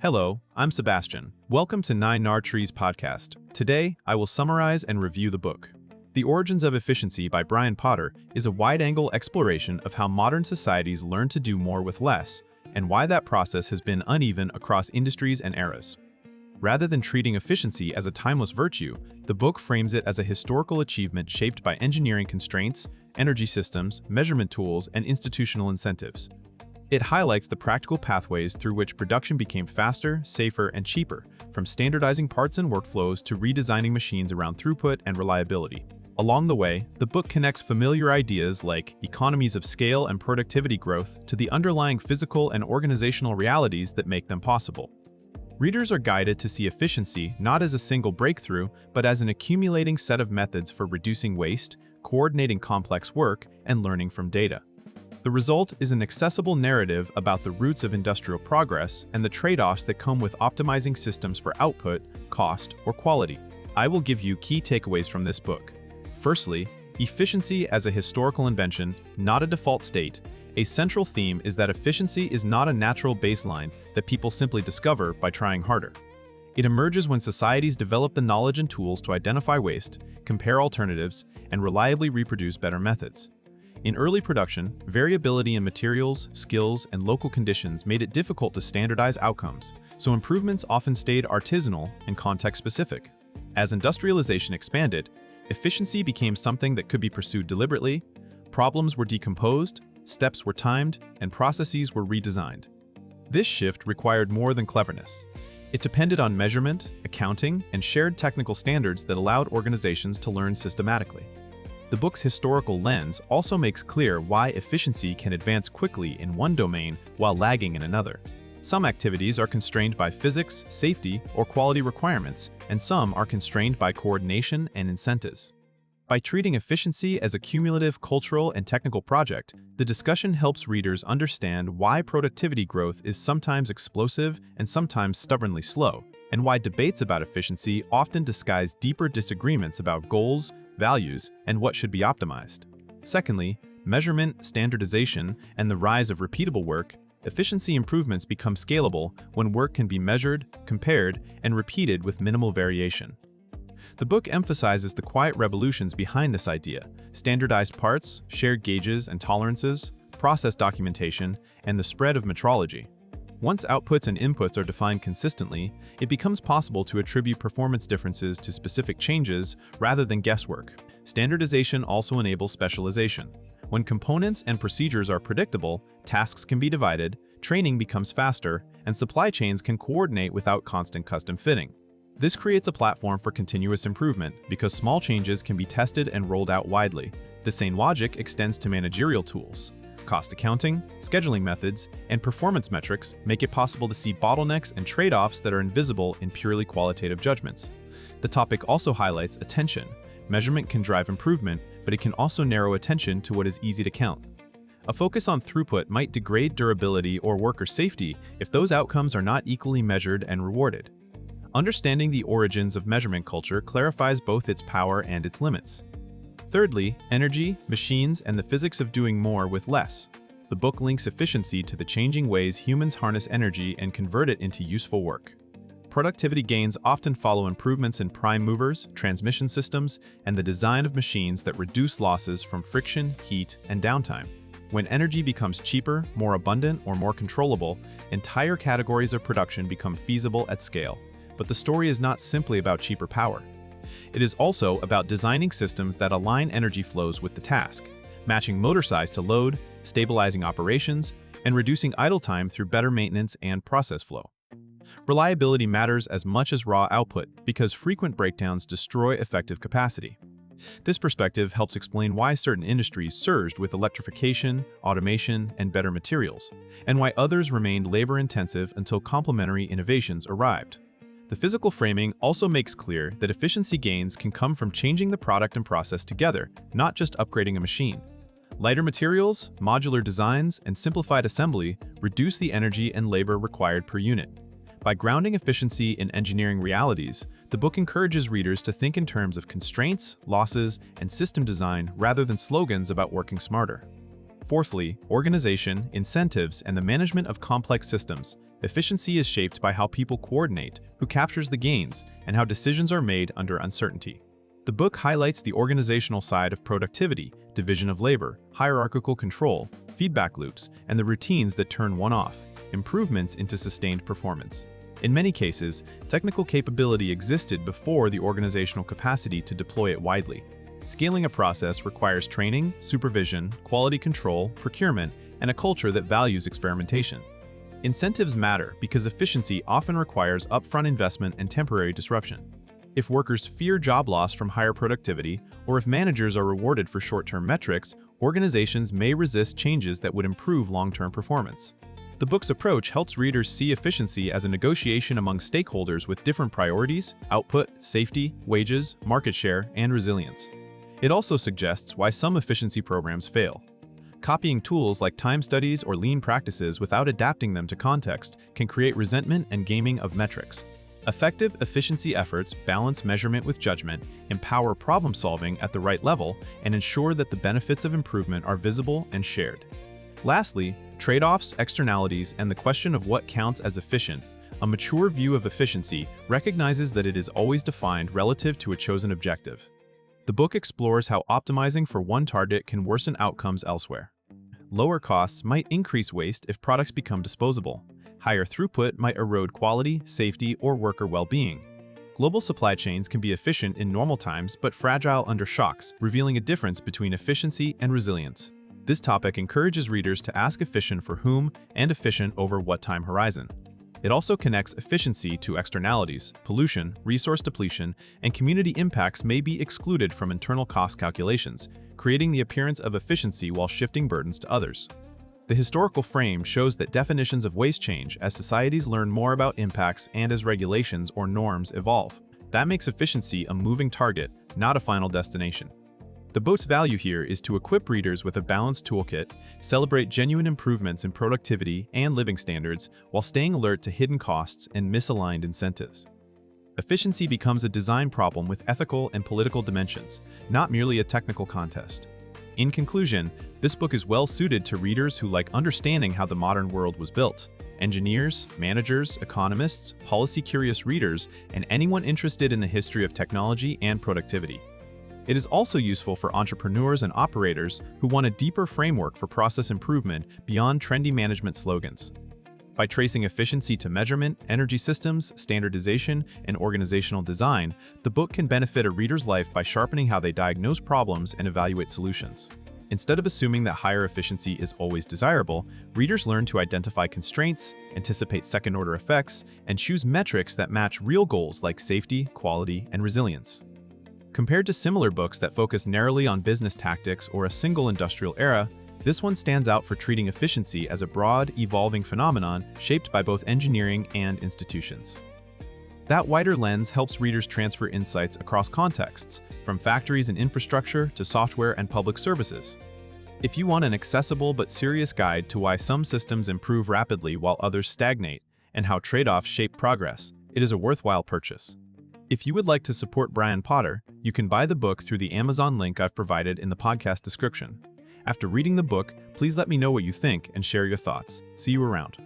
Hello, I'm Sebastian. Welcome to Nine Nar Trees podcast. Today, I will summarize and review the book. The Origins of Efficiency by Brian Potter is a wide-angle exploration of how modern societies learn to do more with less, and why that process has been uneven across industries and eras. Rather than treating efficiency as a timeless virtue, the book frames it as a historical achievement shaped by engineering constraints, energy systems, measurement tools, and institutional incentives. It highlights the practical pathways through which production became faster, safer, and cheaper, from standardizing parts and workflows to redesigning machines around throughput and reliability. Along the way, the book connects familiar ideas like economies of scale and productivity growth to the underlying physical and organizational realities that make them possible. Readers are guided to see efficiency not as a single breakthrough, but as an accumulating set of methods for reducing waste, coordinating complex work, and learning from data. The result is an accessible narrative about the roots of industrial progress and the trade-offs that come with optimizing systems for output, cost, or quality. I will give you key takeaways from this book. Firstly, efficiency as a historical invention, not a default state. A central theme is that efficiency is not a natural baseline that people simply discover by trying harder. It emerges when societies develop the knowledge and tools to identify waste, compare alternatives, and reliably reproduce better methods. In early production, variability in materials, skills, and local conditions made it difficult to standardize outcomes, so improvements often stayed artisanal and context-specific. As industrialization expanded, efficiency became something that could be pursued deliberately, problems were decomposed, steps were timed, and processes were redesigned. This shift required more than cleverness. It depended on measurement, accounting, and shared technical standards that allowed organizations to learn systematically. The book's historical lens also makes clear why efficiency can advance quickly in one domain while lagging in another. Some activities are constrained by physics, safety, or quality requirements, and some are constrained by coordination and incentives. By treating efficiency as a cumulative cultural and technical project, the discussion helps readers understand why productivity growth is sometimes explosive and sometimes stubbornly slow, and why debates about efficiency often disguise deeper disagreements about goals, values, and what should be optimized. Secondly, measurement, standardization, and the rise of repeatable work, efficiency improvements become scalable when work can be measured, compared, and repeated with minimal variation. The book emphasizes the quiet revolutions behind this idea: standardized parts, shared gauges and tolerances, process documentation, and the spread of metrology. Once outputs and inputs are defined consistently, it becomes possible to attribute performance differences to specific changes rather than guesswork. Standardization also enables specialization. When components and procedures are predictable, tasks can be divided, training becomes faster, and supply chains can coordinate without constant custom fitting. This creates a platform for continuous improvement because small changes can be tested and rolled out widely. The same logic extends to managerial tools. Cost accounting, scheduling methods, and performance metrics make it possible to see bottlenecks and trade-offs that are invisible in purely qualitative judgments. The topic also highlights attention. Measurement can drive improvement, but it can also narrow attention to what is easy to count. A focus on throughput might degrade durability or worker safety if those outcomes are not equally measured and rewarded. Understanding the origins of measurement culture clarifies both its power and its limits. Thirdly, energy, machines, and the physics of doing more with less. The book links efficiency to the changing ways humans harness energy and convert it into useful work. Productivity gains often follow improvements in prime movers, transmission systems, and the design of machines that reduce losses from friction, heat, and downtime. When energy becomes cheaper, more abundant, or more controllable, entire categories of production become feasible at scale. But the story is not simply about cheaper power. It is also about designing systems that align energy flows with the task, matching motor size to load, stabilizing operations, and reducing idle time through better maintenance and process flow. Reliability matters as much as raw output because frequent breakdowns destroy effective capacity. This perspective helps explain why certain industries surged with electrification, automation, and better materials, and why others remained labor-intensive until complementary innovations arrived. The physical framing also makes clear that efficiency gains can come from changing the product and process together, not just upgrading a machine. Lighter materials, modular designs, and simplified assembly reduce the energy and labor required per unit. By grounding efficiency in engineering realities, the book encourages readers to think in terms of constraints, losses, and system design rather than slogans about working smarter. Fourthly, organization, incentives, and the management of complex systems. Efficiency is shaped by how people coordinate, who captures the gains, and how decisions are made under uncertainty. The book highlights the organizational side of productivity, division of labor, hierarchical control, feedback loops, and the routines that turn one-off improvements into sustained performance. In many cases, technical capability existed before the organizational capacity to deploy it widely. Scaling a process requires training, supervision, quality control, procurement, and a culture that values experimentation. Incentives matter because efficiency often requires upfront investment and temporary disruption. If workers fear job loss from higher productivity, or if managers are rewarded for short-term metrics, organizations may resist changes that would improve long-term performance. The book's approach helps readers see efficiency as a negotiation among stakeholders with different priorities: output, safety, wages, market share, and resilience. It also suggests why some efficiency programs fail. Copying tools like time studies or lean practices without adapting them to context can create resentment and gaming of metrics. Effective efficiency efforts balance measurement with judgment, empower problem-solving at the right level, and ensure that the benefits of improvement are visible and shared. Lastly, trade-offs, externalities, and the question of what counts as efficient. A mature view of efficiency recognizes that it is always defined relative to a chosen objective. The book explores how optimizing for one target can worsen outcomes elsewhere. Lower costs might increase waste if products become disposable. Higher throughput might erode quality, safety, or worker well-being. Global supply chains can be efficient in normal times but fragile under shocks, revealing a difference between efficiency and resilience. This topic encourages readers to ask efficient for whom and efficient over what time horizon. It also connects efficiency to externalities. Pollution, resource depletion, and community impacts may be excluded from internal cost calculations, creating the appearance of efficiency while shifting burdens to others. The historical frame shows that definitions of waste change as societies learn more about impacts and as regulations or norms evolve. That makes efficiency a moving target, not a final destination. The book's value here is to equip readers with a balanced toolkit, celebrate genuine improvements in productivity and living standards, while staying alert to hidden costs and misaligned incentives. Efficiency becomes a design problem with ethical and political dimensions, not merely a technical contest. In conclusion, this book is well suited to readers who like understanding how the modern world was built. Engineers, managers, economists, policy-curious readers, and anyone interested in the history of technology and productivity. It is also useful for entrepreneurs and operators who want a deeper framework for process improvement beyond trendy management slogans. By tracing efficiency to measurement, energy systems, standardization, and organizational design, the book can benefit a reader's life by sharpening how they diagnose problems and evaluate solutions. Instead of assuming that higher efficiency is always desirable, readers learn to identify constraints, anticipate second-order effects, and choose metrics that match real goals like safety, quality, and resilience. Compared to similar books that focus narrowly on business tactics or a single industrial era, this one stands out for treating efficiency as a broad, evolving phenomenon shaped by both engineering and institutions. That wider lens helps readers transfer insights across contexts, from factories and infrastructure to software and public services. If you want an accessible but serious guide to why some systems improve rapidly while others stagnate, and how trade-offs shape progress, it is a worthwhile purchase. If you would like to support Brian Potter, you can buy the book through the Amazon link I've provided in the podcast description. After reading the book, please let me know what you think and share your thoughts. See you around.